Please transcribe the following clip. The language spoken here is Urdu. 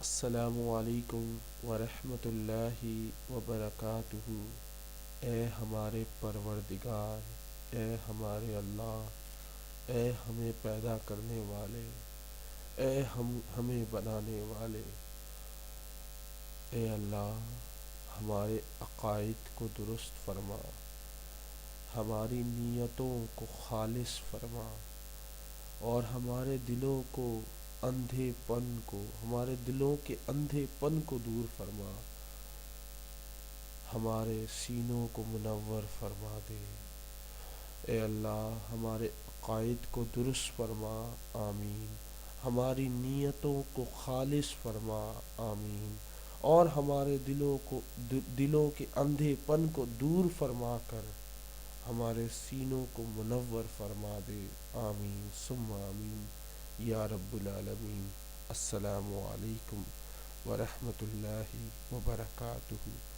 السلام علیکم ورحمۃ اللہ وبرکاتہ۔ اے ہمارے پروردگار، اے ہمارے اللہ، اے ہمیں پیدا کرنے والے، اے ہمیں بنانے والے، اے اللہ ہمارے عقائد کو درست فرما، ہماری نیتوں کو خالص فرما، اور ہمارے دلوں کے اندھے پن کو دور فرما، ہمارے سینوں کو منور فرما دے۔ اے اللہ ہمارے عقائد کو درست فرما، آمین۔ ہماری نیتوں کو خالص فرما، آمین۔ اور ہمارے دلوں کے اندھے پن کو دور فرما کر ہمارے سینوں کو منور فرما دے، آمین ثم آمین یا رب العالمین۔ السلام علیکم ورحمۃ اللہ وبرکاتہ۔